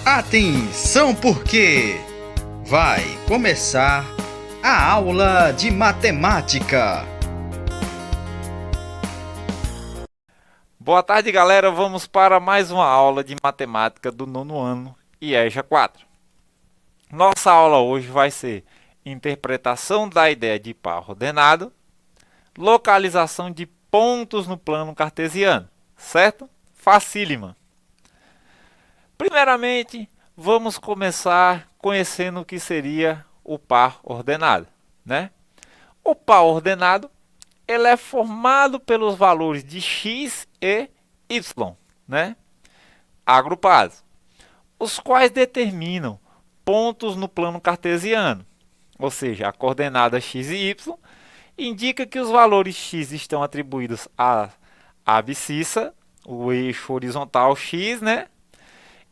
Atenção, porque vai começar a aula de matemática. Boa tarde, galera. Vamos para mais uma aula de matemática do nono ano IEJA 4. Nossa aula hoje vai ser interpretação da ideia de par ordenado, localização de pontos no plano cartesiano, certo? Facílima. Primeiramente, vamos começar conhecendo o que seria o par ordenado, né? O par ordenado, ele é formado pelos valores de x e y, né? Agrupados, os quais determinam pontos no plano cartesiano, ou seja, a coordenada x e y indica que os valores x estão atribuídos à abscissa, o eixo horizontal x, né?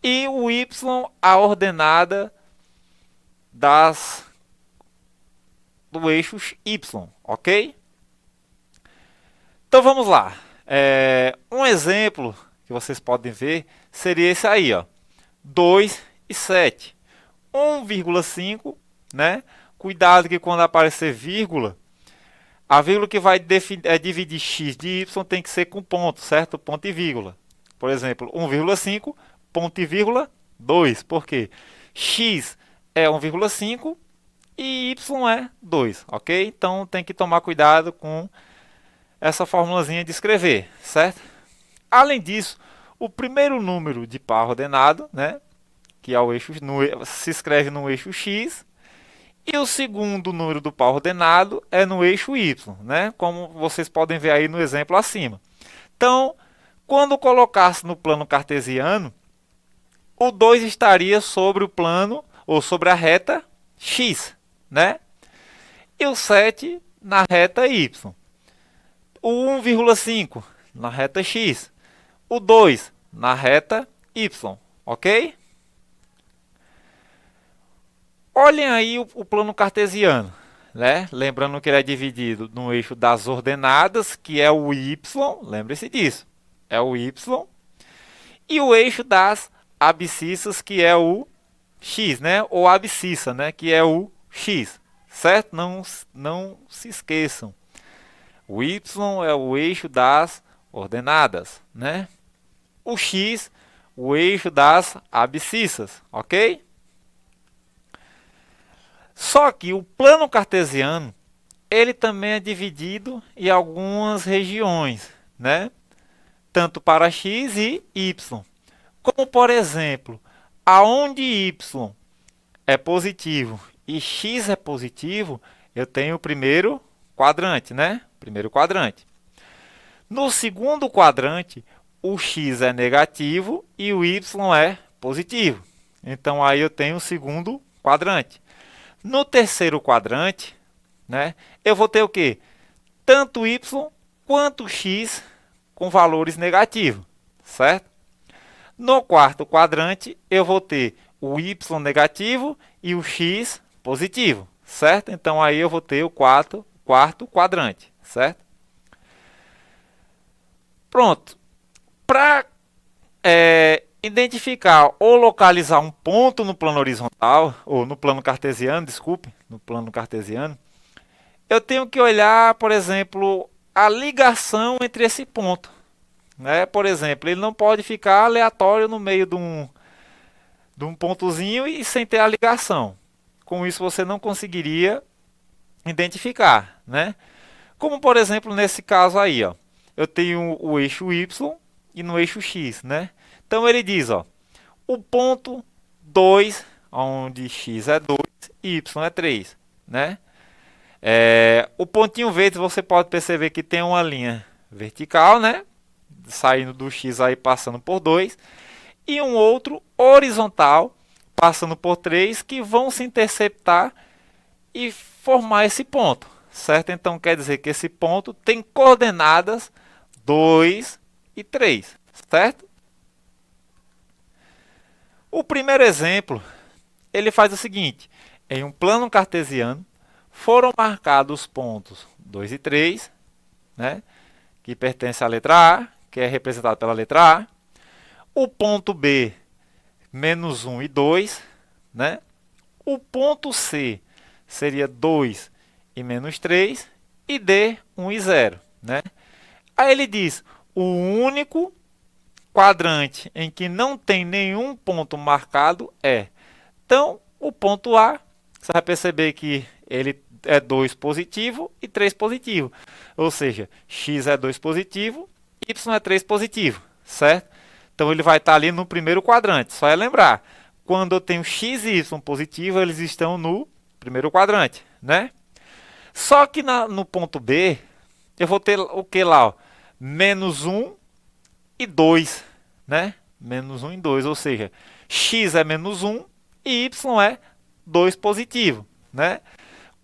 E o y, a ordenada do eixo y, ok? Então vamos lá. Um exemplo que vocês podem ver seria esse aí, ó, 2 e 7. 1,5, né? Cuidado que quando aparecer vírgula, a vírgula que vai dividir x de y tem que ser com ponto, certo? Ponto e vírgula. Por exemplo, 1,5, ponto e vírgula, 2. Por quê? X é 1,5 e y é 2, ok? Então tem que tomar cuidado com essa formulazinha de escrever, certo? Além disso, o primeiro número de par ordenado, né, que é o eixo, se escreve no eixo x, e o segundo número do par ordenado é no eixo y, né, como vocês podem ver aí no exemplo acima. Então, quando colocasse no plano cartesiano, o 2 estaria sobre o plano, ou sobre a reta x, né? E o 7 na reta y. O 1,5 na reta x. O 2 na reta y, ok? Olhem aí o plano cartesiano, né? Lembrando que ele é dividido no eixo das ordenadas, que é o y, lembre-se disso, é o y, e o eixo das abscissas, que é o x, né? Ou abscissa, né? Que é o x, certo? Não se esqueçam. O y é o eixo das ordenadas, né? O x, o eixo das abscissas, ok? Só que o plano cartesiano, ele também é dividido em algumas regiões, né? Tanto para x e y. Como, por exemplo, aonde y é positivo e x é positivo, eu tenho o primeiro quadrante, né? Primeiro quadrante. No segundo quadrante, o x é negativo e o y é positivo. Então, aí eu tenho o segundo quadrante. No terceiro quadrante, né, eu vou ter o quê? Tanto y quanto x com valores negativos, certo? No quarto quadrante, eu vou ter o y negativo e o x positivo, certo? Então, aí eu vou ter o quarto quadrante, certo? Pronto. Para identificar ou localizar um ponto no plano horizontal, ou no plano cartesiano, desculpe, no plano cartesiano, eu tenho que olhar, por exemplo, a ligação entre esse ponto, né? Por exemplo, ele não pode ficar aleatório no meio de um pontozinho e sem ter a ligação. Com isso você não conseguiria identificar, né? Como, por exemplo, nesse caso aí, ó, eu tenho o eixo y e no eixo x, né? Então ele diz, ó, o ponto 2, onde x é 2 e y é 3, né? O pontinho verde você pode perceber que tem uma linha vertical, né? Saindo do x aí passando por 2 e um outro horizontal passando por 3 que vão se interceptar e formar esse ponto, certo? Então quer dizer que esse ponto tem coordenadas 2 e 3, certo? O primeiro exemplo, ele faz o seguinte: em um plano cartesiano, foram marcados os pontos 2 e 3, né, que pertence à letra A, que é representado pela letra A. O ponto B, menos 1 e 2, né? O ponto C seria 2 e menos 3, e D, 1 e 0, né? Aí ele diz, o único quadrante em que não tem nenhum ponto marcado é. Então, o ponto A, você vai perceber que ele é 2 positivo e 3 positivo. Ou seja, x é 2 positivo, y é 3 positivo, certo? Então, ele vai estar ali no primeiro quadrante. Só é lembrar, quando eu tenho x e y positivo, eles estão no primeiro quadrante, né? Só que no ponto B, eu vou ter o que lá? Ó? Menos 1 e 2, né? Menos 1 e 2, ou seja, x é menos 1 e y é 2 positivo, né?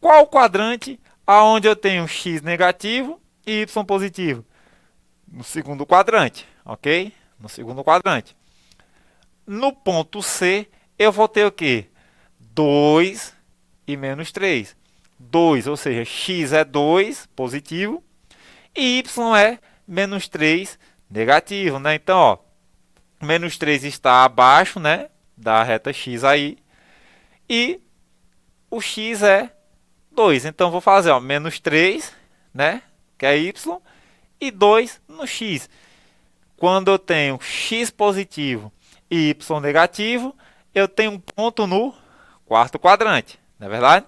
Qual quadrante aonde eu tenho x negativo e y positivo? No segundo quadrante, ok? No segundo quadrante. No ponto C, eu vou ter o quê? 2 e menos 3. 2, ou seja, x é 2 positivo e y é menos 3 negativo, né? Então, ó, menos 3 está abaixo, né, da reta x aí, e o x é 2. Então, vou fazer, ó, menos 3, né, que é y, e 2 no x. Quando eu tenho x positivo e y negativo, eu tenho um ponto no quarto quadrante, não é verdade?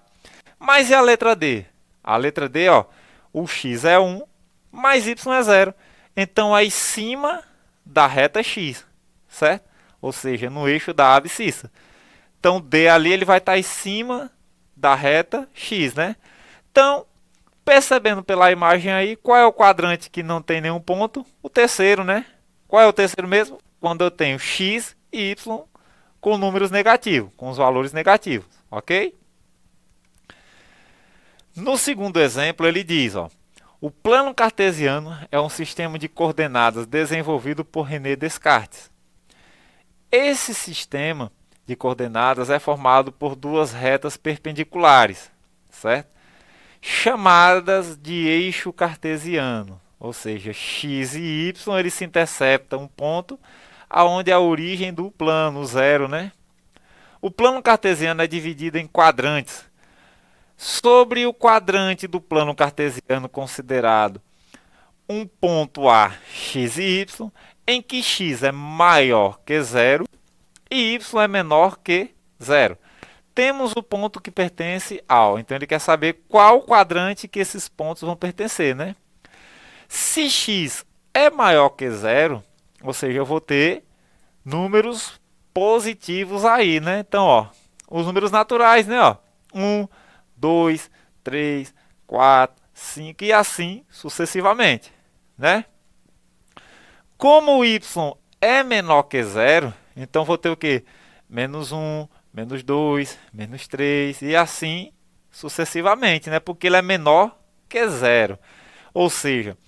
Mas e a letra D? A letra D, ó, o x é 1, mais y é 0. Então, é em cima da reta x, certo? Ou seja, no eixo da abscissa. Então, D ali ele vai estar em cima da reta x, né? Então, percebendo pela imagem aí, qual é o quadrante que não tem nenhum ponto? O terceiro, né? Qual é o terceiro mesmo? Quando eu tenho x e y com números negativos, com os valores negativos, ok? No segundo exemplo, ele diz, ó, o plano cartesiano é um sistema de coordenadas desenvolvido por René Descartes. Esse sistema de coordenadas é formado por duas retas perpendiculares, certo? Chamadas de eixo cartesiano, ou seja, x e y eles se interceptam um ponto aonde é a origem do plano, o zero, né? O plano cartesiano é dividido em quadrantes. Sobre o quadrante do plano cartesiano considerado um ponto A, x e y, em que x é maior que zero e y é menor que zero. Temos o ponto que pertence ao. Então ele quer saber qual quadrante que esses pontos vão pertencer, né? Se x é maior que zero, ou seja, eu vou ter números positivos aí, né? Então, ó, os números naturais, né? Ó, 1, 2, 3, 4, 5 e assim sucessivamente, né? Como o y é menor que zero, então vou ter o quê? Menos 1, menos 2, menos 3 e assim sucessivamente, né? Porque ele é menor que zero. Ou seja,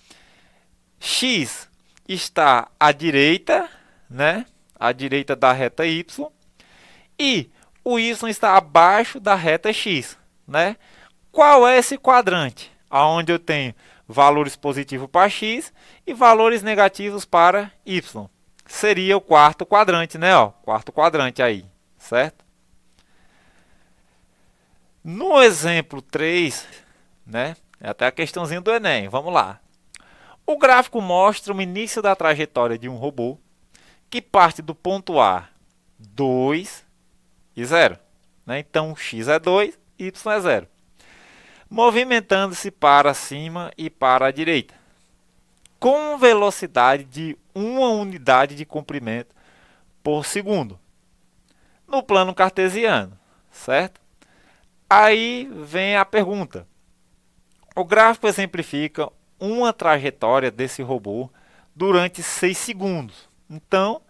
x está à direita, né? À direita da reta y e o y está abaixo da reta x, né? Qual é esse quadrante? Onde eu tenho valores positivos para x e valores negativos para y. Seria o quarto quadrante, né? Ó, quarto quadrante aí, certo? No exemplo 3, né? É até a questãozinha do Enem. Vamos lá. O gráfico mostra o início da trajetória de um robô que parte do ponto A, 2 e 0. Né? Então, x é 2, y é 0. Movimentando-se para cima e para a direita, com velocidade de 1 unidade de comprimento por segundo, no plano cartesiano, certo? Aí vem a pergunta. O gráfico exemplifica uma trajetória desse robô durante 6 segundos. Então,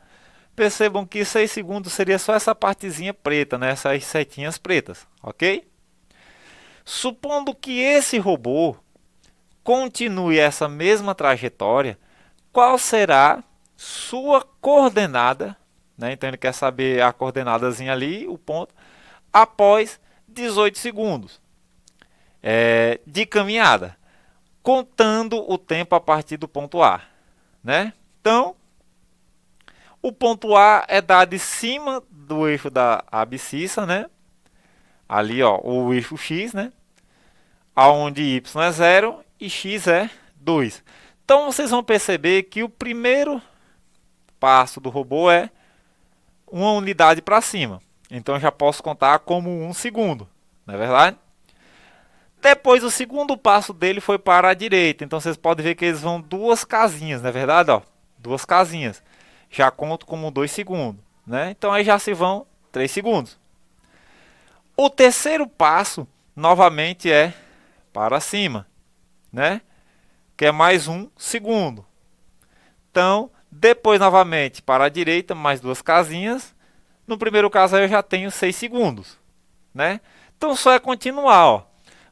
percebam que 6 segundos seria só essa partezinha preta, né? Essas setinhas pretas, ok? Supondo que esse robô continue essa mesma trajetória, qual será sua coordenada, né? Então ele quer saber a coordenadazinha ali, o ponto, após 18 segundos de caminhada, contando o tempo a partir do ponto A, né? Então, O ponto A é dado de cima do eixo da abscissa, né? Ali, ó, o eixo x, né? Onde y é 0 e x é 2. Então, vocês vão perceber que o primeiro passo do robô é uma unidade para cima. Então, eu já posso contar como 1 segundo, não é verdade? Depois, o segundo passo dele foi para a direita. Então, vocês podem ver que eles vão 2 casinhas, não é verdade? Ó, 2 casinhas. Já conto como 2 segundos, né? Então, aí já se vão 3 segundos. O terceiro passo, novamente, é para cima, né? Que é mais 1 segundo. Então, depois, novamente, para a direita, mais 2 casinhas. No primeiro caso, aí eu já tenho 6 segundos, né? Então, só é continuar, ó.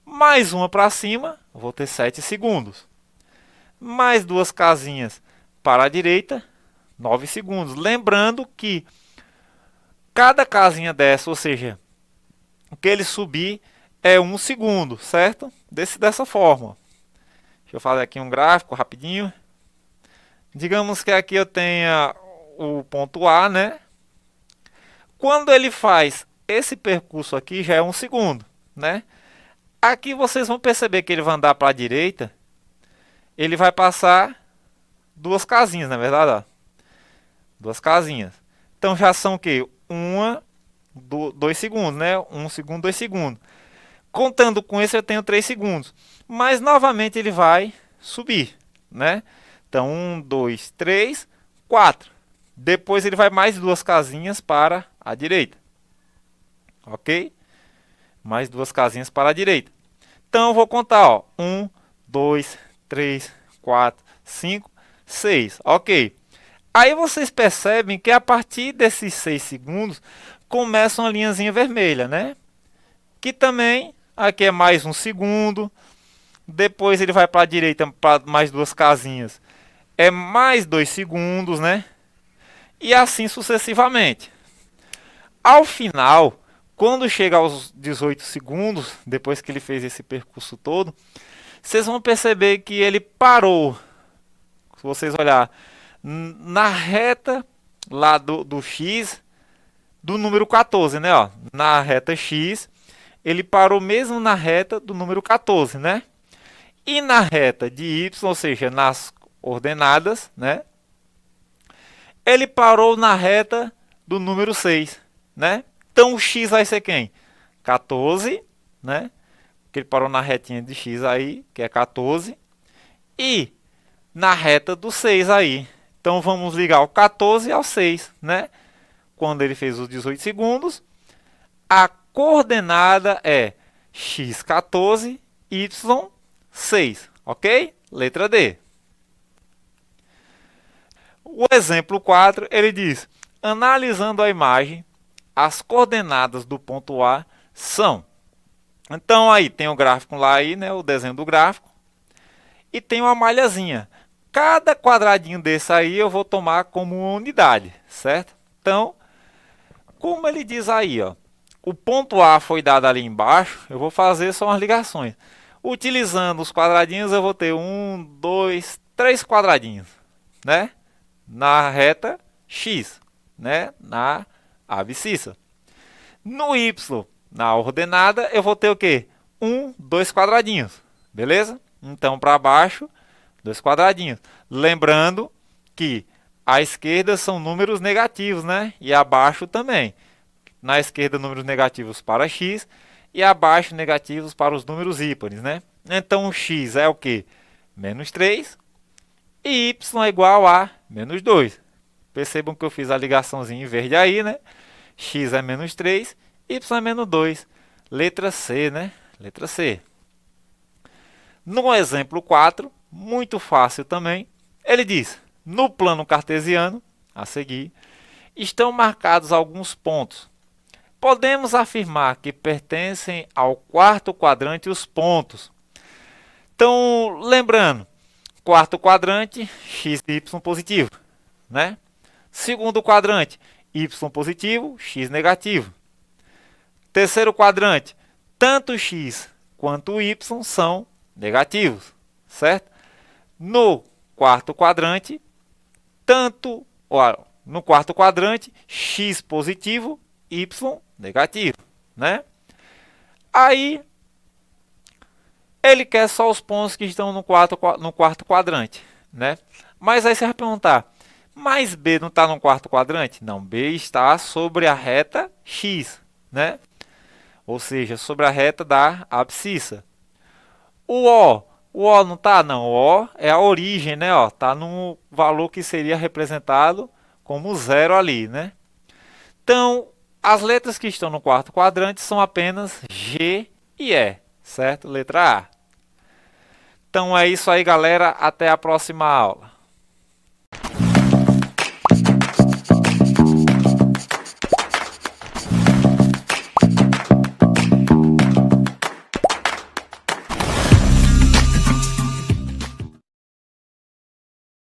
Mais uma para cima, vou ter 7 segundos. Mais 2 casinhas para a direita, 9 segundos. Lembrando que cada casinha dessa, ou seja, o que ele subir é 1 segundo, certo? Dessa forma. Deixa eu fazer aqui um gráfico rapidinho. Digamos que aqui eu tenha o ponto A, né? Quando ele faz esse percurso aqui, já é 1 segundo, né? Aqui vocês vão perceber que ele vai andar para a direita. Ele vai passar 2 casinhas, na verdade, ó. 2 casinhas. Então já são o quê? 2 segundos, né? 1 segundo, 2 segundos. Contando com isso, eu tenho 3 segundos. Mas novamente ele vai subir, né? Então 1, 2, 3, 4. Depois ele vai mais 2 casinhas para a direita. Ok? Mais 2 casinhas para a direita. Então eu vou contar, ó. 1, 2, 3, 4, 5, 6. Ok. Aí vocês percebem que a partir desses 6 segundos começa uma linhazinha vermelha, né? Que também aqui é mais 1 segundo. Depois ele vai para a direita para mais 2 casinhas. É mais 2 segundos, né? E assim sucessivamente. Ao final, quando chega aos 18 segundos, depois que ele fez esse percurso todo, vocês vão perceber que ele parou. Se vocês olhar na reta lá do X, do número 14, né? Ó, na reta X, ele parou mesmo na reta do número 14, né? E na reta de Y, ou seja, nas ordenadas, né? Ele parou na reta do número 6, né? Então o X vai ser quem? 14, né? Porque ele parou na retinha de X aí, que é 14. E na reta do 6 aí. Então vamos ligar o 14 ao 6, né? Quando ele fez os 18 segundos, a coordenada é x14, y6, ok? Letra D. O exemplo 4, ele diz: analisando a imagem, as coordenadas do ponto A são. Então aí tem o gráfico lá aí, né, o desenho do gráfico, e tem uma malhazinha. Cada quadradinho desse aí eu vou tomar como uma unidade, certo? Então, como ele diz aí, ó, o ponto A foi dado ali embaixo, eu vou fazer só umas ligações. Utilizando os quadradinhos, eu vou ter 1, 2, 3 quadradinhos, né? Na reta X, né? Na abscissa. No Y, na ordenada, eu vou ter o quê? 1, 2 quadradinhos, beleza? Então, para baixo, 2 quadradinhos. Lembrando que à esquerda são números negativos, né? E abaixo também. Na esquerda, números negativos para x e abaixo, negativos para os números ímpares, né? Então, o x é o quê? Menos 3 e y é igual a menos 2. Percebam que eu fiz a ligaçãozinha em verde aí, né? X é menos 3, y é menos 2. Letra C, né? Letra C. No exemplo 4, muito fácil também, ele diz: no plano cartesiano, a seguir, estão marcados alguns pontos. Podemos afirmar que pertencem ao quarto quadrante os pontos. Então, lembrando, quarto quadrante, x e y positivo, né? Segundo quadrante, y positivo, x negativo. Terceiro quadrante, tanto x quanto y são negativos, certo? No quarto quadrante, tanto no quarto quadrante, x positivo, y negativo, né? Aí, ele quer só os pontos que estão no quarto quadrante, né? Mas aí você vai perguntar, mas B não está no quarto quadrante? Não, B está sobre a reta x, né? Ou seja, sobre a reta da abscissa. O O não está? Não, o O é a origem, né? Ó, tá no valor que seria representado como zero ali, né? Então, as letras que estão no quarto quadrante são apenas G e E, certo? Letra A. Então é isso aí, galera. Até a próxima aula.